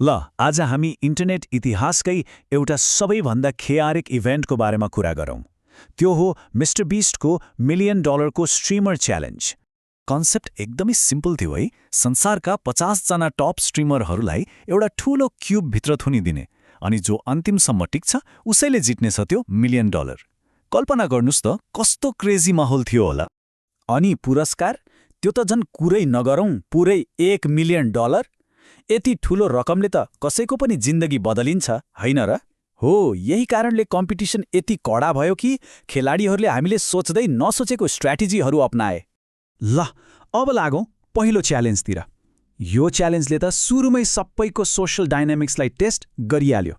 ल आज हामी इन्टरनेट इतिहासकै एउटा सबैभन्दा खेयारिक इभेन्टको बारेमा कुरा गरौँ। त्यो हो मिस्टर बीस्टको $1 मिलियन स्ट्रिमर च्यालेन्ज। कन्सेप्ट एकदमै सिम्पल थियो है। संसारका 50 जना टप स्ट्रिमरहरूलाई एउटा ठूलो क्युबभित्र थुनिदिने, अनि जो अन्तिमसम्म टिक्छ उसैले जित्नेछ त्यो $1 मिलियन। कल्पना गर्नुस् त कस्तो क्रेजी माहौल थियो होला। अनि पुरस्कार त्यो त झन् कुरै नगरौँ, पुरै $1 मिलियन। यति ठूलो रकमले त कसैको पनि जिन्दगी बदलिन्छ, हैन र? हो, यही कारणले कम्पिटिसन यति कडा भयो कि खेलाडीहरूले हामीले सोच्दै नसोचेको स्ट्र्याटेजीहरू अपनाए। ल अब लागौँ पहिलो च्यालेन्जतिर। यो च्यालेन्जले त सुरुमै सबैको सोशल डाइनामिक्सलाई टेस्ट गरिहाल्यो।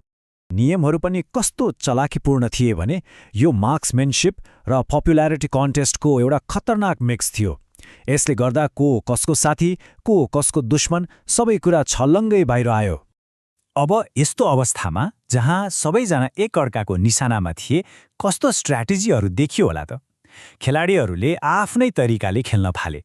नियमहरू पनि कस्तो चलाकीपूर्ण थिए भने यो मार्क्सम्यानशिप र पपुल्यारिटी कन्टेस्टको एउटा खतरनाक मिक्स थियो। यसले गर्दा को कसको साथी, को कसको दुश्मन, सबै कुरा छल्लङ्गै बाहिर आयो। अब यस्तो अवस्थामा जहाँ सबैजना एकअर्काको निशानामा थिए, कस्तो स्ट्र्याटेजीहरू देखियो होला त? खेलाडीहरूले आफ्नै तरिकाले खेल्न थाले।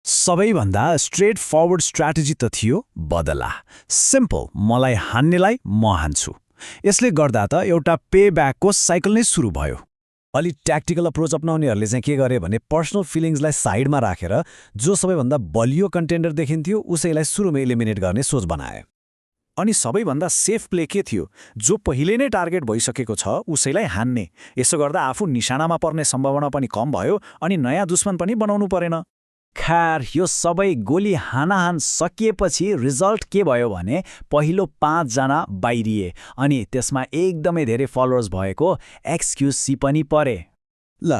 सबैभन्दा स्ट्रेट फरवर्ड स्ट्र्याटेजी त थियो बदला। सिम्पल, मलाई हान्नेलाई म हान्छु। यसले गर्दा त एउटा पे ब्याकको साइकल नै सुरु भयो। अलि ट्याक्टिकल अप्रोच अपनाउनेहरूले चाहिँ के गरे भने पर्सनल फिलिङ्सलाई साइडमा राखेर जो सबैभन्दा बलियो कन्टेन्डर देखिन्थ्यो उसैलाई सुरुमै एलिमिनेट गर्ने सोच बनाए। अनि सबैभन्दा सेफ प्ले के थियो? जो पहिले नै टार्गेट भइसकेको छ उसैलाई हान्ने। यसो गर्दा आफू निशानामा पर्ने सम्भावना पनि कम भयो अनि नयाँ दुश्मन पनि बनाउनु परेन। खैर, यो सबै गोली हानाहान सकिएपछि रिजल्ट के भयो भने पहिलो 5 जना बाहिरिए, अनि त्यसमा एकदमै धेरै फलोअर्स भएको XQC पनि परे। ल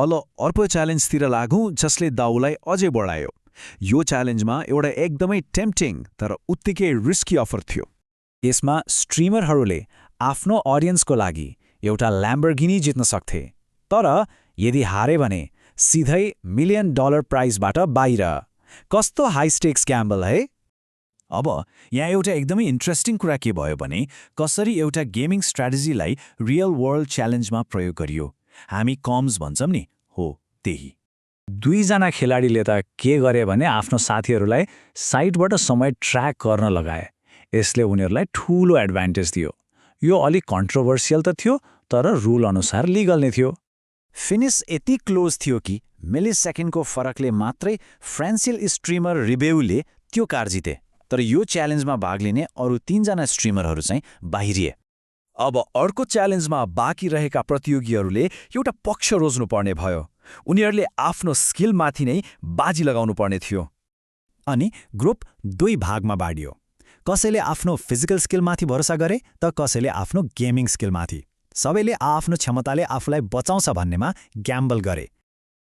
अर्को च्यालेन्जतिर लागौँ जसले दाउलाई अझै बढायो। यो च्यालेन्जमा एउटा एकदमै टेम्पटिङ तर उत्तिकै रिस्की अफर थियो। यसमा स्ट्रिमरहरूले आफ्नो अडियन्सको लागि एउटा ल्याम्बोर्गिनी जित्न सक्थे, तर यदि हारे भने सिधै $1 मिलियन प्राइजबाट बाहिर। कस्तो हाई स्टेक्स ग्याम्बल है। अब यहाँ एउटा एकदमै इन्ट्रेस्टिङ कुरा के भयो भने कसरी एउटा गेमिङ स्ट्र्याटेजीलाई रियल वर्ल्ड च्यालेन्जमा प्रयोग गरियो। हामी कम्स भन्छौँ नि, हो त्यही। 2 जना खेलाडीले त के गरे भने आफ्नो साथीहरूलाई साइटबाट समय ट्र्याक गर्न लगाए। यसले उनीहरूलाई ठूलो एडभान्टेज दियो। यो अलिक कन्ट्रोभर्सियल त थियो, तर रुल अनुसार लिगल नै थियो। फिनिस यति क्लोज थियो कि मिलिसेकेन्डको फरकले मात्रै फ्रान्सिल स्ट्रिमर रिबेउले त्यो कार जिते। तर यो च्यालेन्जमा भाग लिने अरू 3 जना स्ट्रिमरहरू चाहिँ बाहिरिए। अब अर्को च्यालेन्जमा बाँकी रहेका प्रतियोगीहरूले एउटा पक्ष रोज्नुपर्ने भयो। उनीहरूले आफ्नो स्किलमाथि नै बाजी लगाउनु पर्ने थियो। अनि ग्रुप 2 भागमा बाँडियो। कसैले आफ्नो फिजिकल स्किलमाथि भरोसा गरे त कसैले आफ्नो गेमिङ स्किलमाथि। सबैले आफ्नो क्षमताले आफूलाई बचाउँछ भन्नेमा ग्याम्बल गरे।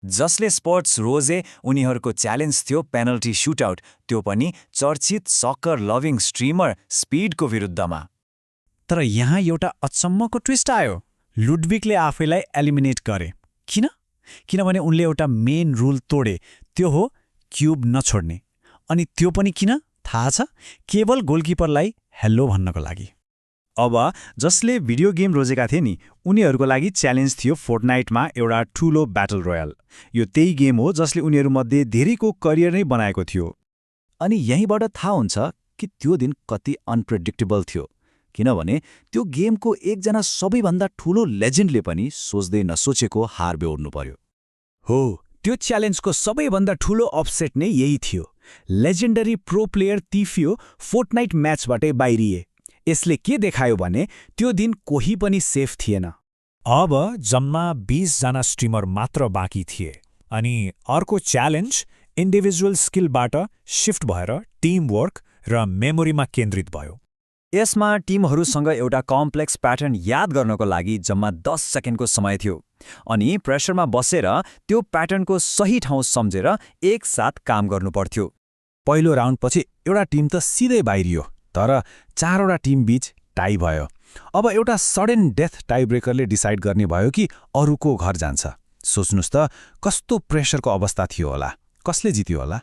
जसले स्पोर्ट्स रोजे उनीहरूको च्यालेन्ज थियो पेनल्टी सुटआउट, त्यो पनि चर्चित सकर लभिङ स्ट्रिमर स्पिडको विरुद्धमा। तर यहाँ एउटा अचम्मको ट्विस्ट आयो। लुडविकले आफैलाई एलिमिनेट गरे। किन? किनभने उनले एउटा मेन रुल तोडे, त्यो हो क्युब नछोड्ने। अनि त्यो पनि किन थाहा छ? केवल गोलकिपरलाई हेल्लो भन्नको लागि। अब जसले भिडियो गेम रोजेका थिए नि, उनीहरूको लागि च्यालेन्ज थियो फोर्टनाइटमा एउटा ठूलो ब्याटल रोयल। यो त्यही गेम हो जसले उनीहरूमध्ये धेरैको करियर नै बनाएको थियो। अनि यहीँबाट थाहा हुन्छ कि त्यो दिन कति अनप्रेडिक्टेबल थियो, किनभने त्यो गेमको एकजना सबैभन्दा ठूलो लेजेन्डले पनि सोच्दै नसोचेको हार बेहोर्नु पर्यो। हो, त्यो च्यालेन्जको सबैभन्दा ठूलो अपसेट नै यही थियो। Legendary pro player Tfue Fortnite म्याचबाटै बाहिरिए। यसले के देखायो भने त्यो दिन कोही पनि सेफ थिएन। अब जम्मा 20 जना स्ट्रिमर मात्र बाँकी थिए, अनि अर्को च्यालेन्ज इन्डिभिजुअल स्किलबाट शिफ्ट भएर टिमवर्क र मेमोरीमा केन्द्रित भयो। यसमा टिमहरूसँग एउटा कम्प्लेक्स प्याटर्न याद गर्नको लागि जम्मा 10 सेकेन्डको समय थियो, अनि प्रेसरमा बसेर त्यो प्याटर्नको सही ठाउँ सम्झेर एकसाथ काम गर्नुपर्थ्यो। पहिलो राउन्डपछि एउटा टिम त सिधै बाहिरियो, तर 4वटा टिम बीच टाई भयो। अब एउटा सडन डेथ टाई ब्रेकरले डिसाइड गर्ने भयो कि अरूको घर जान्छ। सोच्नुस् त कस्तो प्रेसरको अवस्था थियो होला। कसले जित्यो होला?